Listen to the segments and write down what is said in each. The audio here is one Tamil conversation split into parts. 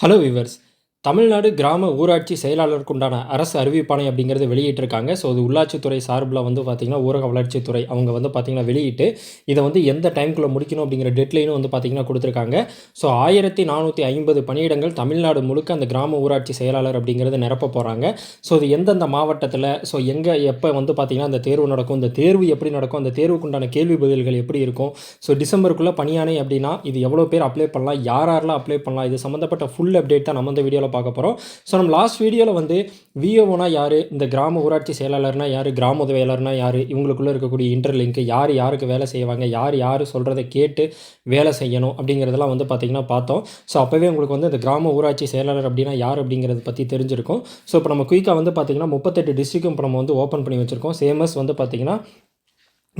Hello viewers. தமிழ்நாடு கிராம ஊராட்சி செயலாளருக்கு உண்டான அரசு அறிவிப்பாணை அப்படிங்கிறது வெளியிட்டிருக்காங்க. ஸோ அது உள்ளாட்சித்துறை சார்பில் வந்து பார்த்திங்கன்னா ஊரக வளர்ச்சித்துறை அவங்க வந்து பார்த்திங்கன்னா வெளியிட்டு இதை வந்து எந்த டைம்குள்ளே முடிக்கணும் அப்படிங்கிற டெட்லைனும் வந்து பார்த்திங்கன்னா கொடுத்துருக்காங்க. ஸோ 1450 பணியிடங்கள் தமிழ்நாடு முழுக்க அந்த கிராம ஊராட்சி செயலாளர் அப்படிங்கிறது நிரப்ப போகிறாங்க. ஸோ இது எந்தெந்த மாவட்டத்தில் ஸோ எங்கே எப்போ வந்து பார்த்திங்கன்னா அந்த தேர்வு நடக்கும், இந்த தேர்வு எப்படி நடக்கும், அந்த தேர்வுக்கு உண்டான கேள்வி பதில்கள் எப்படி இருக்கும், ஸோ டிசம்பருக்குள்ளே பணியாணை அப்படின்னா இது எவ்வளோ பேர் அப்ளை பண்ணலாம், யாரெல்லாம் அப்ளை பண்ணலாம், இது சம்மந்தப்பட்ட ஃபுல் அப்டேட் தான் நம்ம இந்த வீடியோவில் பார்க்க போகிறோம். ஸோ நம்ம லாஸ்ட் வீடியோவில் வந்து விஓனா யார், இந்த கிராம ஊராட்சி செயலாளர்னா யார், கிராம உதவியாளர்னா யார், இவங்களுக்குள்ளே இருக்கக்கூடிய இன்டர்லிங்க் யார் யாருக்கு வேலை செய்வாங்க, யார் சொல்கிறத கேட்டு வேலை செய்யணும் அப்படிங்கிறதெல்லாம் வந்து பார்த்திங்கன்னா பார்த்தோம். ஸோ அப்போவே உங்களுக்கு வந்து இந்த கிராம ஊராட்சி செயலாளர் அப்படின்னா யார் அப்படிங்கிறத பற்றி தெரிஞ்சிருக்கும். ஸோ இப்போ நம்ம குயிக்காக வந்து பார்த்திங்கன்னா 38 டிஸ்ட்ரிக்டும் இப்போ நம்ம வந்து ஓப்பன் பண்ணி வச்சுருக்கோம். சேமஸ் வந்து பார்த்திங்கன்னா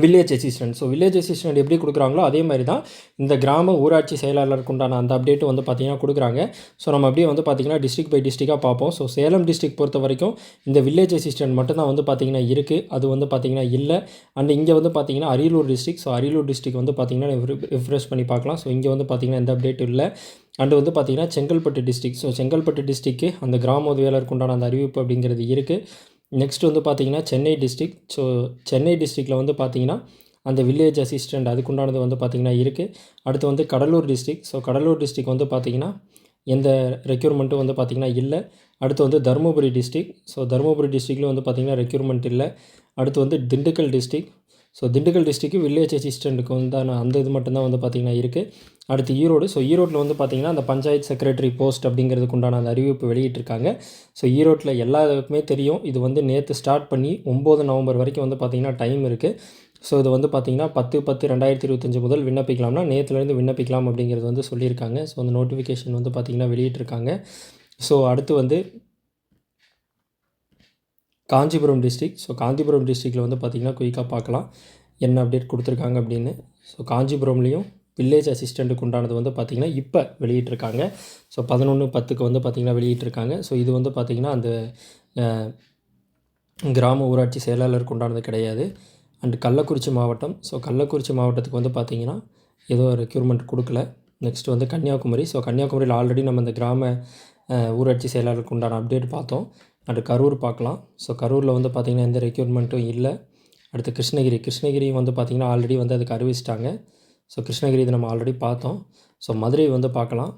village assistant. So village assistant எப்படி கொடுக்குறாங்களோ அதே மாதிரி தான் இந்த கிராம ஊராட்சி செயலாளருக்கு உண்டான அந்த அப்டேட்டும் வந்து பார்த்திங்கன்னா கொடுக்குறாங்க. ஸோ நம்ம அப்படியே வந்து பார்த்திங்கன்னா டிஸ்ட்ரிக்ட் பை டிஸ்ட்ரிக்டாக பார்ப்போம். ஸோ சேலம் டிஸ்ட்ரிக்ட் பொறுத்த வரைக்கும் இந்த வில்லேஜ் அசிஸ்டன்ட் மட்டும்தான் வந்து பார்த்திங்கன்னா இருக்குது, அது வந்து பார்த்திங்கன்னா இல்லை. அண்ட் இங்கே வந்து பார்த்திங்கன்னா Ariyalur district. So Ariyalur district வந்து பார்த்திங்கன்னா ரிஃப்ரெஷ் பண்ணி பார்க்கலாம். ஸோ இங்கே வந்து பார்த்திங்கன்னா எந்த அப்டேட் இல்லை. அண்டு வந்து பார்த்திங்கன்னா Chengalpattu district. So Chengalpattu district அந்த கிராம உதவியாளருக்கு உண்டான அந்த அறிவிப்பு அப்படிங்கிறது இருக்குது. நெக்ஸ்ட் வந்து பார்த்திங்கன்னா சென்னை டிஸ்ட்ரிக்ட். ஸோ சென்னை டிஸ்ட்ரிக்டில் வந்து பார்த்திங்கன்னா அந்த வில்லேஜ் அசிஸ்டண்ட் அதுக்குண்டானது வந்து பார்த்திங்கன்னா இருக்குது. அடுத்து வந்து Cuddalore district. So Cuddalore district வந்து பார்த்திங்கன்னா எந்த ரெக்யூர்மெண்ட்டும் வந்து பார்த்திங்கன்னா இல்லை. அடுத்து வந்து தருமபுரி டிஸ்ட்ரிக்ட். ஸோ தருமபுரி டிஸ்ட்ரிக்ட்லேயும் வந்து பார்த்திங்கன்னா ரெக்யூர்மெண்ட் இல்லை. அடுத்து வந்து Dindigul district. So Dindigul district village அசிஸ்டண்ட்டுக்கு வந்து அந்த இது மட்டும்தான் வந்து பார்த்திங்கன்னா இருக்குது. அடுத்து ஈரோடு. ஸோ ஈரோட்டில் வந்து பார்த்திங்கன்னா அந்த பஞ்சாயத்து செக்ரட்டரி போஸ்ட் அப்படிங்கிறதுக்கு உண்டான அந்த அறிவிப்பு வெளியிட்டிருக்காங்க. ஸோ ஈரோட்டில் எல்லாருக்குமே தெரியும், இது வந்து நேற்று ஸ்டார்ட் பண்ணி 9 நவம்பர் வரைக்கும் வந்து பார்த்திங்கன்னா டைம் இருக்குது. ஸோ இது வந்து பார்த்திங்கன்னா 10/10/2025 முதல் விண்ணப்பிக்கலாம்னா நேற்றுலேருந்து விண்ணப்பிக்கலாம் அப்படிங்கிறது வந்து சொல்லியிருக்காங்க. ஸோ அந்த நோட்டிஃபிகேஷன் வந்து பார்த்திங்கன்னா வெளியிட்டிருக்காங்க. ஸோ அடுத்து வந்து காஞ்சிபுரம் டிஸ்ட்ரிக்ட். ஸோ காஞ்சிபுரம் டிஸ்ட்ரிக்டில் வந்து பார்த்திங்கன்னா குயிக்காக பார்க்கலாம் என்ன அப்டேட் கொடுத்துருக்காங்க அப்படின்னு. ஸோ காஞ்சிபுரம்லேயும் வில்லேஜ் அசிஸ்டண்ட்டுக்கு உண்டானது வந்து பார்த்திங்கன்னா இப்போ வெளியிட்டிருக்காங்க. ஸோ 11/10 வந்து பார்த்திங்கன்னா வெளியிட்டிருக்காங்க. ஸோ இது வந்து பார்த்திங்கன்னா அந்த கிராம ஊராட்சி செயலாளருக்கு உண்டானது கிடையாது. அண்டு கள்ளக்குறிச்சி மாவட்டம். ஸோ கள்ளக்குறிச்சி மாவட்டத்துக்கு வந்து பார்த்திங்கன்னா ஏதோ ரெக்யூர்மெண்ட் கொடுக்கல. நெக்ஸ்ட் வந்து கன்னியாகுமரி. ஸோ கன்னியாகுமரியில் ஆல்ரெடி நம்ம இந்த கிராம ஊராட்சி செயலாளருக்கு உண்டான அப்டேட் பார்த்தோம். அண்டு கரூர் பார்க்கலாம். ஸோ கரூரில் வந்து பார்த்திங்கன்னா எந்த ரெக்யூர்மெண்ட்டும் இல்லை. அடுத்து கிருஷ்ணகிரியும் வந்து பார்த்திங்கன்னா ஆல்ரெடி வந்து அதுக்கு அறிவிச்சிட்டாங்க. ஸோ கிருஷ்ணகிரி இது நம்ம ஆல்ரெடி பார்த்தோம். ஸோ மதுரை வந்து பார்க்கலாம்.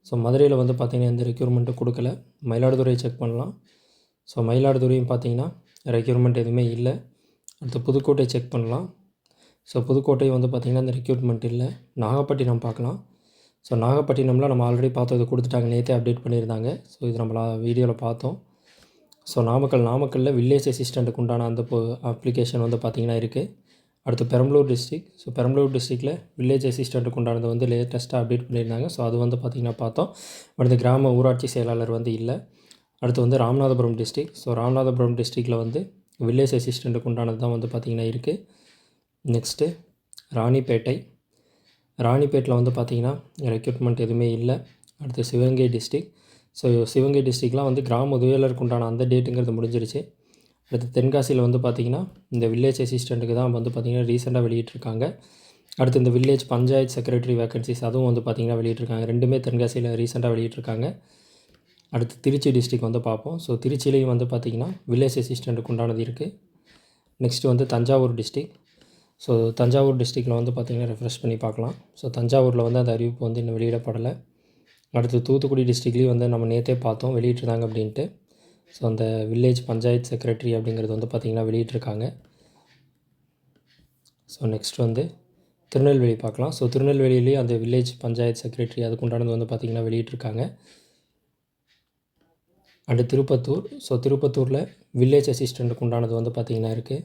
ஸோ மதுரையில் வந்து பார்த்திங்கன்னா எந்த ரெக்யூர்மெண்ட்டும் கொடுக்கல. மயிலாடுதுறை செக் பண்ணலாம். ஸோ மயிலாடுதுறையும் பார்த்திங்கன்னா ரெக்யூர்மெண்ட் எதுவுமே இல்லை. அடுத்து புதுக்கோட்டை செக் பண்ணலாம். ஸோ புதுக்கோட்டை வந்து பார்த்திங்கன்னா இந்த ரெக்யூர்மெண்ட் இல்லை. நாகப்பட்டினம் பார்க்கலாம். ஸோ நாகப்பட்டினம்லாம் நம்ம ஆல்ரெடி பார்த்தோம், இது கொடுத்துட்டாங்க, நேற்றே அப்டேட் பண்ணியிருந்தாங்க. ஸோ இது நம்ம வீடியோவில் பார்த்தோம். ஸோ நாமக்கல்லில் வில்லேஜ் அசிஸ்டண்ட்டுக்கு உண்டான அந்த அப்ளிகேஷன் வந்து பார்த்திங்கன்னா இருக்குது. அடுத்து பெரம்பலூர் டிஸ்ட்ரிக்ட். ஸோ பெரம்பலூர் டிஸ்ட்ரிக்டில் வில்லேஜ் அசிஸ்டண்ட்டுக்கு உண்டானது வந்து லேட்டஸ்ட்டாக அப்டேட் பண்ணியிருந்தாங்க. ஸோ அது வந்து பார்த்திங்கன்னா பார்த்தோம். அடுத்து கிராம ஊராட்சி செயலாளர் வந்து இல்லை. அடுத்து வந்து ராமநாதபுரம் டிஸ்ட்ரிக்ட். ஸோ ராமநாதபுரம் டிஸ்ட்ரிக்டில் வந்து வில்லேஜ் அசிஸ்டண்ட்டுக்கு உண்டானது தான் வந்து பார்த்திங்கன்னா இருக்குது. நெக்ஸ்ட்டு ராணிப்பேட்டில் வந்து பார்த்திங்கன்னா ரெக்ரூட்மெண்ட் எதுவுமே இல்லை. அடுத்து சிவகங்கை டிஸ்ட்ரிக்ட். ஸோ சிவகங்கை டிஸ்ட்ரிக்ட்லாம் வந்து கிராம உதவியாளருக்கு உண்டான அந்த டேட்டுங்கிறது முடிஞ்சிருச்சு. அடுத்து தென்காசியில் வந்து பார்த்திங்கன்னா இந்த வில்லேஜ் அசிஸ்டண்ட்டுக்கு தான் வந்து பார்த்திங்கன்னா ரீசெண்டாக வெளியிட்டிருக்காங்க. அடுத்து இந்த வில்லேஜ் பஞ்சாயத்து செக்ரட்டரி வேக்கன்சிஸ் அதுவும் வந்து பார்த்திங்கன்னா வெளியிட்டிருக்காங்க. ரெண்டுமே தென்காசியில் ரீசெண்டாக வெளியிட்டிருக்காங்க. அடுத்து திருச்சி டிஸ்ட்ரிக்ட் வந்து பார்ப்போம். ஸோ திருச்சியிலையும் வந்து பார்த்திங்கன்னா வில்லேஜ் அசிஸ்டண்ட்டுக்கு உண்டானது இருக்குது. நெக்ஸ்ட்டு வந்து தஞ்சாவூர் டிஸ்ட்ரிக்ட். ஸோ தஞ்சாவூர் டிஸ்ட்ரிக்டில் வந்து பார்த்திங்கன்னா ரெஃப்ரெஷ் பண்ணி பார்க்கலாம். ஸோ தஞ்சாவூரில் வந்து அந்த அறிவிப்பு வந்து இன்னும் வெளியிடப்படலை. அடுத்து தூத்துக்குடி டிஸ்ட்ரிக்ட்லேயும் வந்து நம்ம நேற்றே பார்த்தோம் வெளியிட்டிருந்தாங்க அப்படின்ட்டு. ஸோ அந்த வில்லேஜ் பஞ்சாயத்து செக்ரட்டரி அப்படிங்கிறது வந்து பார்த்திங்கன்னா வெளியிட்டிருக்காங்க. ஸோ நெக்ஸ்ட் வந்து திருநெல்வேலி பார்க்கலாம். ஸோ திருநெல்வேலியிலேயும் அந்த வில்லேஜ் பஞ்சாயத்து செக்ரட்டரி அதுக்கு உண்டானது வந்து பார்த்திங்கன்னா வெளியிட்டிருக்காங்க. அண்டு திருப்பத்தூர். ஸோ திருப்பத்தூரில் வில்லேஜ் அசிஸ்டண்ட்டுக்கு உண்டானது வந்து பார்த்திங்கன்னா இருக்குது.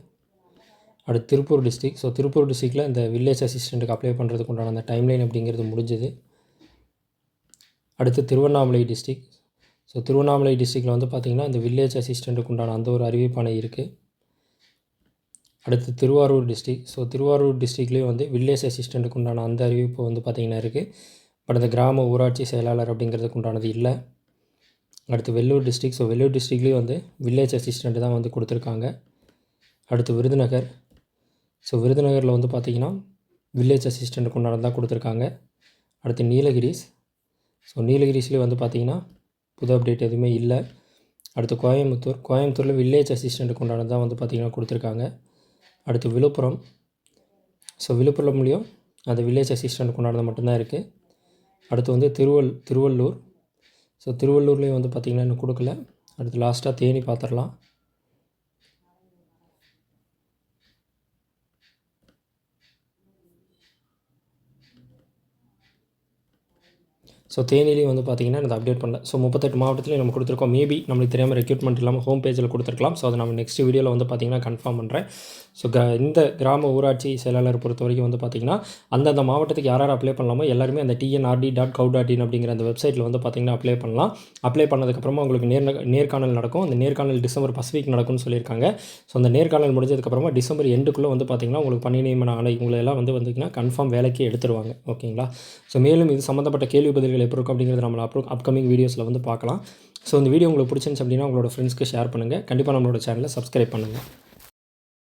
அடுத்து திருப்பூர் டிஸ்ட்ரிக்ட். ஸோ திருப்பூர் டிஸ்ட்ரிக்டில் இந்த வில்லேஜ் அசிஸ்டண்ட்டுக்கு அப்ளை பண்ணுறதுக்கு உண்டான அந்த டைம்லைன் அப்படிங்கிறது முடிஞ்சுது. அடுத்து திருவண்ணாமலை டிஸ்ட்ரிக்ட். ஸோ திருவண்ணாமலை டிஸ்ட்ரிக்டில் வந்து பார்த்திங்கன்னா இந்த வில்லேஜ் அசிஸ்டண்ட்டுக்கு உண்டான அந்த ஒரு அறிவிப்பானை இருக்குது. அடுத்து திருவாரூர் டிஸ்ட்ரிக்ட். ஸோ திருவாரூர் டிஸ்ட்ரிக்ட்லேயும் வந்து வில்லேஜ் அசிஸ்டண்ட்டுக்கு உண்டான அந்த அறிவிப்பு வந்து பார்த்திங்கன்னா இருக்குது. பட் அந்த கிராம ஊராட்சி செயலாளர் அப்படிங்கிறதுக்கு உண்டானது இல்லை. அடுத்து வெள்ளூர் டிஸ்ட்ரிக்ட். ஸோ வெள்ளூர் டிஸ்ட்ரிக்ட்லேயும் வந்து வில்லேஜ் அசிஸ்டண்ட்டு தான் வந்து கொடுத்துருக்காங்க. அடுத்து விருதுநகர். ஸோ விருதுநகரில் வந்து பார்த்திங்கன்னா வில்லேஜ் அசிஸ்டண்ட்டுக்கு உண்டானது தான் கொடுத்துருக்காங்க. அடுத்து நீலகிரிஸ். ஸோ நீலகிரிஸ்லேயே வந்து பார்த்திங்கன்னா புது அப்டேட் எதுவுமே இல்லை. அடுத்து கோயம்புத்தூரில் வில்லேஜ் அசிஸ்டண்ட்டுக்கு உண்டானது தான் வந்து பார்த்திங்கன்னா கொடுத்துருக்காங்க. அடுத்து விழுப்புரம். ஸோ விழுப்புரம்லேயும் அந்த வில்லேஜ் அசிஸ்டண்ட்டுக்கு உண்டானது மட்டும்தான் இருக்குது. அடுத்து வந்து திருவள்ளூர். ஸோ திருவள்ளூர்லேயும் வந்து பார்த்திங்கன்னா இன்னும் கொடுக்கல. அடுத்து லாஸ்ட்டாக தேனி பார்த்துடலாம். ஸோ தேனிலையும் வந்து பார்த்திங்கன்னா இந்த அப்டேட் பண்ணல. ஸோ 38 மாவட்டத்துலையும் நம்ம கொடுத்துருக்கோம். மேபி நம்மளுக்கு தெரியாமல் ரெக்ரூட்மெண்ட் இல்லாமல் ஹோம் பேஜில் கொடுத்துருக்கலாம். ஸோ அதை நம்ம நெக்ஸ்ட் வீடியோவில் வந்து பார்த்திங்கன்னா கன்ஃபார்ம் பண்ணுறேன். ஸோ இந்த கிராம ஊராட்சி செயலாளர் பொறுத்த வரைக்கும் வந்து பார்த்திங்கன்னா அந்தந்த மாவட்டத்துக்கு யார் அப்ளை பண்ணலாமோ எல்லாருமே அந்த tnrd.gov.in அப்படிங்கிற அந்த வெப்சைட்டில் வந்து பார்த்திங்கன்னா அப்ளை பண்ணலாம். அப்ளை பண்ணதுக்கப்புறமா உங்களுக்கு நேர்காணல் நடக்கும். அந்த நேர்காணல் டிசம்பர் ஃபர்ஸ்ட் வீக் நடக்கும்னு சொல்லியிருக்காங்க. ஸோ அந்த நேர்காணல் முடிஞ்சதுக்கப்புறமா டிசம்பர் எண்டுக்குள்ளே வந்து பார்த்திங்கன்னா உங்களுக்கு பணி நியமன ஆணை உங்களெல்லாம் வந்து பார்த்திங்கன்னா கன்ஃபார்ம் வேலைக்கு எடுத்துருவாங்க. ஓகேங்களா? ஸோ மேலும் இது சம்மந்தப்பட்ட கேள்வி பதில்கள் எப்படி இருக்கும் அப்படிங்கிறது நம்ம அப்கமிங் வீடியோஸில் வந்து பார்க்கலாம். ஸோ இந்த வீடியோ உங்களுக்கு பிடிச்சிருந்துச்சு அப்படின்னா உங்களோட ஃப்ரெண்ட்ஸ்க்கு ஷேர் பண்ணுங்கள். கண்டிப்பாக நம்மளோட சேனலை சப்ஸ்கிரைப் பண்ணுங்கள்.